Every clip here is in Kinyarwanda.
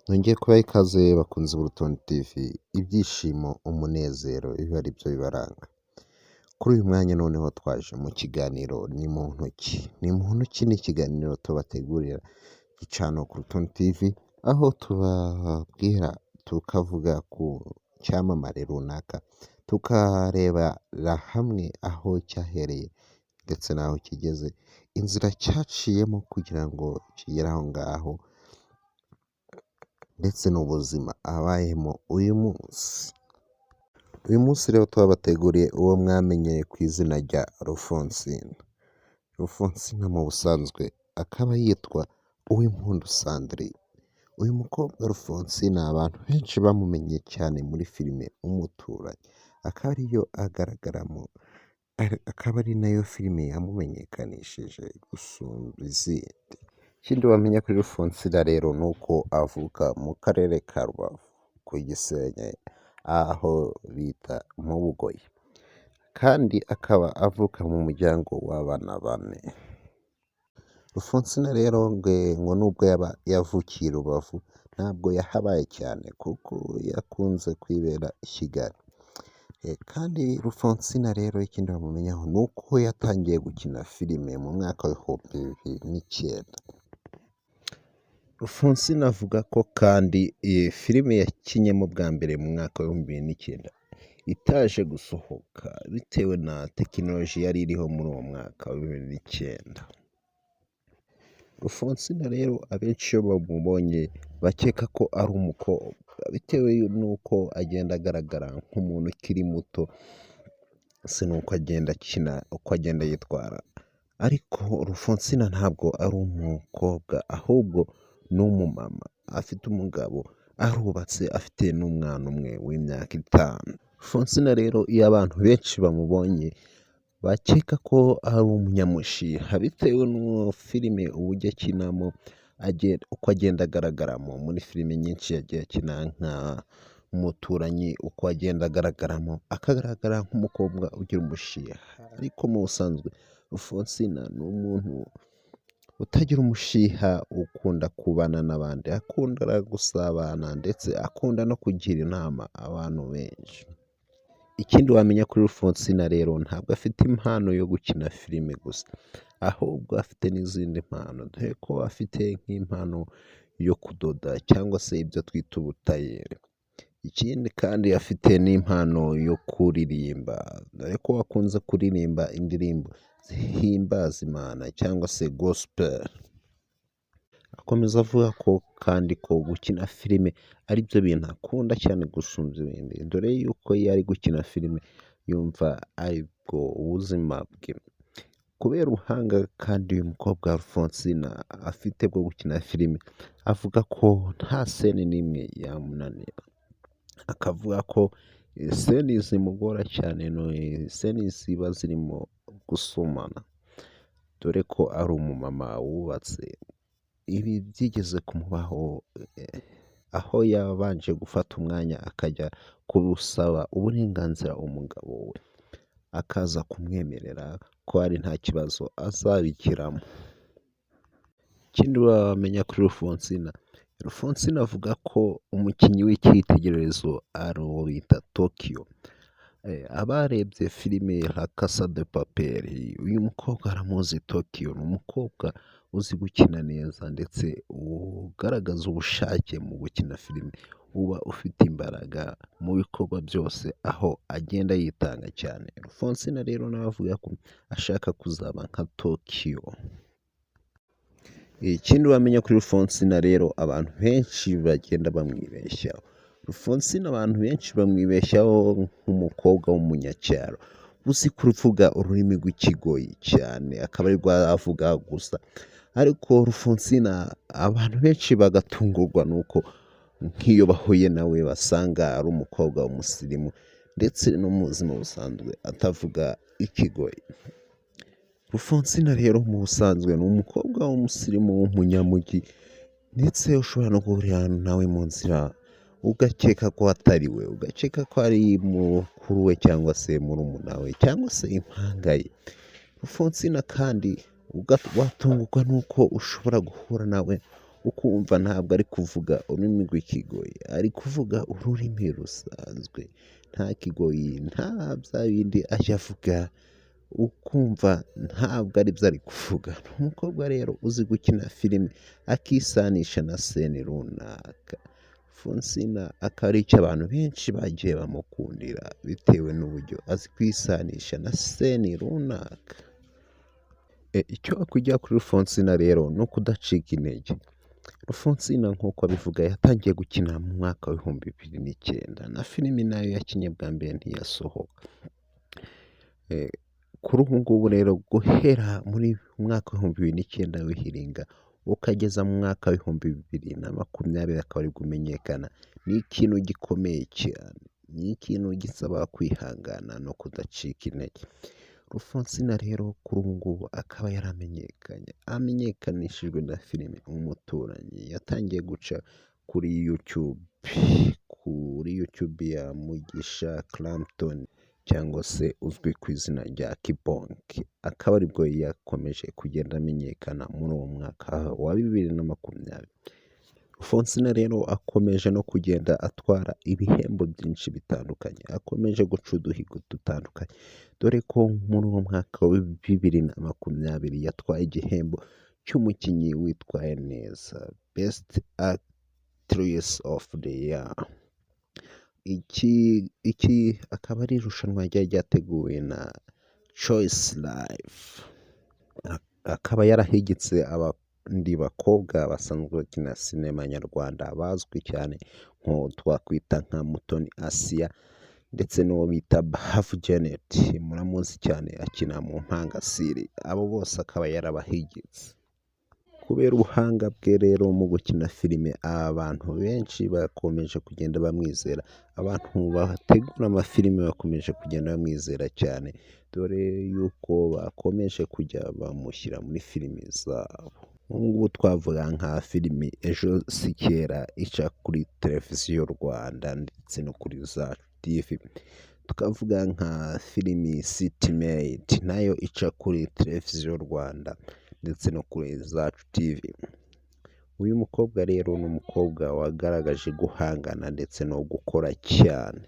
Nongeye kubaha ikaze bakunze URUTONDE TV, ibyishimo, umunezero bibe ari byo bibaranga. Kuri uyu mwanya noneho twaje mu kiganiro ni mu ntoki. Ni mu ntoki ni ikiganiro tubategurira gicano ku URUTONDE TV, aho tubabwira tukavuga ku cyamamare runaka, tukarebera hamwe aho cyahereye ndetse n'aho kigeze, inzira cyaciyemo kugira ngo kigere aho ngaho ndetse n'ubuzima abayemo uyu munsi. Uyu munsi rero twabateguriye uwo mwamenyeye ku izina rya Rufonsina. Rufonsina mu busanzwe akaba yitwa Uwimpundu Sandrine. Uyu mukobwa Rufonsina abantu benshi bamumenye cyane muri filime Umuturanyi, akaba ariyo agaragaramo, akaba ari nayo filime yamumenyekanishije gusumba izindi. Ikindi wamenya kuri Rufonsina rero ni uko avuka mu karere ka Rubavu ku Gisenyi, aho bita mu Bugoyi, kandi akaba avuka mu muryango w'abana bane. Rufonsina rero ngo nubwo yaba yavukiye i Rubavu ntabwo yahabaye cyane kuko yakunze kwibera i Kigali. Kandi Rufonsina rero ikindi bamumenyaho ni uko yatangiye gukina filime mu mwaka w'ibihumbi bibiri n'icyenda. Rufonsina avuga ko kandi iyi filime yakinyemo bwa mbere mu mwaka w'ibihumbi bibiri n'icyenda itaje gusohoka bitewe na tekinoloji yari iriho muri uwo mwaka wa bibiri n'icyenda. Rufonsina rero abenshi iyo bamubonye bakeka ko ari umukobwa bitewe n'uko agenda agaragara nk'umuntu ukiri muto, se n'uko agenda akina, uko agenda yitwara. Ariko Rufonsina ntabwo ari umukobwa ahubwo ni umumama, afite umugabo, arubatse, afite n'umwana umwe w'imyaka 5. Rufonsina rero iyo abantu benshi bamubonye bakeka ko ari umunyamushiha bitewe n'uwo filime uburyo akinamo, uko agenda agaragaramo muri filime nyinshi yagiye akina nka Umuturanyi, uko agenda agaragaramo akagaragara nk'umukobwa ugira umushiha. Ariko mu busanzwe Rufonsina ni umuntu utagira umushiha, ukunda kubana n'abandi, akunda gusabana ndetse akunda no kugira inama abantu benshi. Ikindi wamenya kuri Rufonsina rero ntabwo afite impano yo gukina filime gusa, ahubwo afite n'izindi mpano, dore ko afite nk'impano yo kudoda cyangwa se ibyo twita ubutayeri. Ikindi kandi afite n'impano yo kuririmba, dore ko akunze kuririmba indirimbo zihimbaza Imana cyangwa se gospel. Akomeza avuga ko kandi ko gukina filime ari byo bintu akunda cyane gusumba ibindi, dore yuko iyo ari gukina filime yumva aribwo ubuzima bwe. Kubera ubuhanga kandi uyu mukobwa Rufonsina afite bwo gukina filime, avuga ko nta seni n'imwe yamunanira. Akavuga ko seni zimugora cyane, seni ziba zirimo gusomana, dore ko ari umumama wubatse. Ibi byigeze kumubaho aho yabanje gufata umwanya akajya gusaba uburenganzira umugabo we, akaza kumwemerera ko ari nta kibazo azabigiramo. Ikindi wamenya kuri Rufonsina, Rufonsina avuga ko umukinnyi w'icyitegererezo ari uwo bita Tokyo. Abarebye filime nka Casa de Papel, uyu mukobwa aramuzi. Tokyo ni umukobwa uzi gukina neza ndetse ugaragaza ubushake mu gukina filime, uba ufite imbaraga mu bikorwa byose, aho agenda yitanga cyane. Rufonsina rero nawe avuga ko ashaka kuzaba nka Tokyo. Ikindi wamenya kuri Rufonsina rero abantu benshi bagenda bamwibeshyaho. Rufonsina abantu benshi bamwibeshyaho nk'umukobwa w'umunyacyaro uzi kuvuga ururimi rw'ikigoyi cyane, akaba arirwo avuga gusa. Ariko Rufonsina abantu benshi bagatungurwa nuko nk'iyo bahuye nawe basanga ari umukobwa w'umusirimu ndetse no mu buzima busanzwe atavuga ikigoyi. Rufonsina rero mu busanzwe ni umukobwa w'umusirimu w'umunyamujyi, ndetse ushobora no guhurira nawe mu nzira ugakeka ko atari we, ugakeka ko ari mukuru we cyangwa se murumuna we cyangwa se impanga ye. Rufonsina kandi watungurwa nuko ushobora guhura nawe ukumva ntabwo ari kuvuga ururimi rw'ikigoyi, ari kuvuga ururimi rusanzwe, nta kigoyi, nta bya bindi ajya avuga, ukumva ntabwo ari byo ari kuvuga. Ni umukobwa rero uzi gukina filime akisanisha na seni runaka. Rufonsina akaba ari icyo abantu benshi bagiye bamukundira bitewe n'uburyo azi kwisanisha na seni runaka. Icyo wakwigira kuri Rufonsina rero ni ukudacika intege. Rufonsina nk'uko abivuga yatangiye gukina mu mwaka w'ibihumbi 2009 na filimi nayo yakinnye bwa mbere ntiyasohoka. Kuri ubu ngubu rero guhera muri mwaka w'ibihumbi 2009 wihiringa ukageza mu mwaka w'ibihumbi 2020 akaba ari kumenyekana, ni ikintu gikomeye cyane, ni ikintu gisaba kwihangana no kudacika intege. Rufonsina rero kuri ubu ngubu akaba yaramenyekanye, amenyekanishijwe na filime Umuturanyi yatangiye guca kuri YouTube ya Mugisha Clapton cyangwa se uzwi ku izina rya Kibonke, akaba aribwo yakomeje kugenda amenyekana muri uwo mwaka wa 2020. Rufonsina rero akomeje no kugenda atwara ibihembo byinshi bitandukanye, akomeje guca uduhigo dutandukanye, dore ko muri uwo mwaka wa 2020 yatwaye igihembo cy'umukinnyi witwaye neza, Best Actress of the Year. Iki akaba ari irushanwa ryari ryateguwe na Choice Life, akaba yarahigitse abandi bakobwa basanzwe bakina sinema nyarwanda bazwi cyane nko twakwita nka Mutoni Asia ndetse n'uwo bita Bahavu Janet, muramuzi cyane akina mu Mpangasiri. Abo bose akaba yarabahigitse. Kubera ubuhanga bwe rero mu gukina filime, abantu benshi bakomeje kugenda bamwizera, abantu bategura amafilime bakomeje kugenda bamwizera cyane, dore yuko bakomeje kujya bamushyira muri filime zabo. Ubu ngubu twavuga nka filimi Ejo si kera ica kuri televiziyo Rwanda ndetse no kuri Zacu TV, tukavuga nka filimi City Made nayo ica kuri televiziyo Rwanda ndetse no kuri Zacu TV. Uyu mukobwa rero ni umukobwa wagaragaje guhangana ndetse no gukora cyane.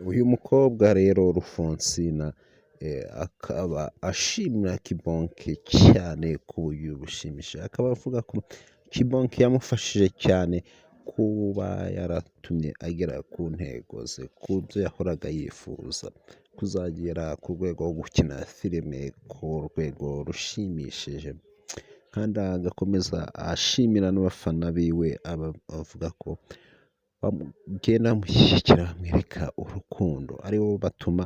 Uyu mukobwa rero Rufonsina akaba ashimira Kibonke cyane ku buryo bushimisha, akaba avuga ko Kibonke yamufashije cyane kuba yaratumye agera ku ntego ze, ku byo yahoraga yifuza kuzagera ku rwego rwo gukina filime ku rwego rushimishije, kandi agakomeza ashimira n'abafana biwe, avuga ko bagenda bamushyigikira bamwereka urukundo, aribo batuma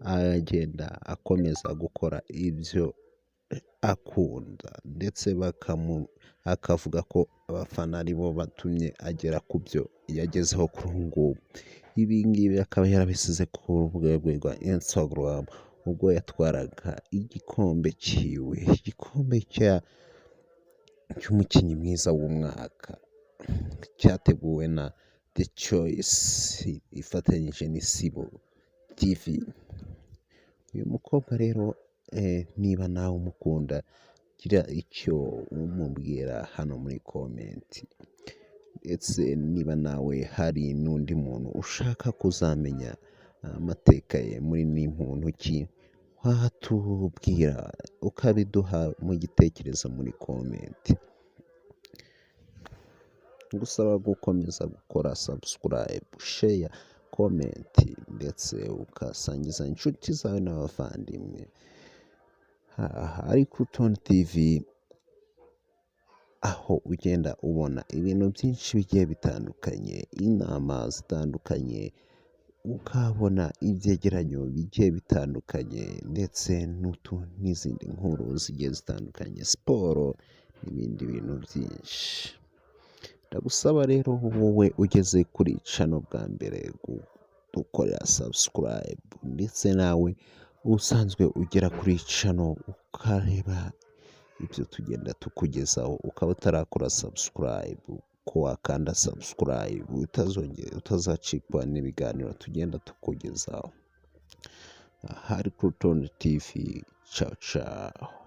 agenda akomeza gukora ibyo akunda, ndetse akavuga ko abafana aribo batumye agera ku byo yagezeho kuri ubu ngubu. Ibi ngibi akaba yarabisize ku rubuga rwe rwa Instagram ubwo yatwaraga igikombe cyiwe, igikombe cy'umukinnyi mwiza w'umwaka cyateguwe na The Choice ifatanyije n'Isibo TV. Uyu mukobwa rero niba nawe umukunda, gira icyo umubwira hano muri komenti, ndetse niba nawe hari n'undi muntu ushaka kuzamenya amateka ye muri ni muntuki, watubwira ukabiduha mu gitekerezo muri komenti. Gusaba gukomeza gukora subscribe, share, comment ndetse ukasangiza inshuti zawe n'abavandimwe. Ari URUTONDE TV, aho ugenda ubona ibintu byinshi bigiye bitandukanye, inama zitandukanye, ukabona ibyegeranyo bigiye bitandukanye, ndetse n'izindi nkuru zigiye zitandukanye, siporo n'ibindi bintu byinshi. Ndagusaba rero wowe ugeze kuri channel bwa mbere gukorera subscribe, ndetse nawe usanzwe ugera kuri channel ukareba ibyo tugenda tukugezaho, ukaba utarakora subscribe, ko wakanda subscribe utazacikwa n'ibiganiro tugenda tukugezaho. Hari URUTONDE TV, ciao ciao.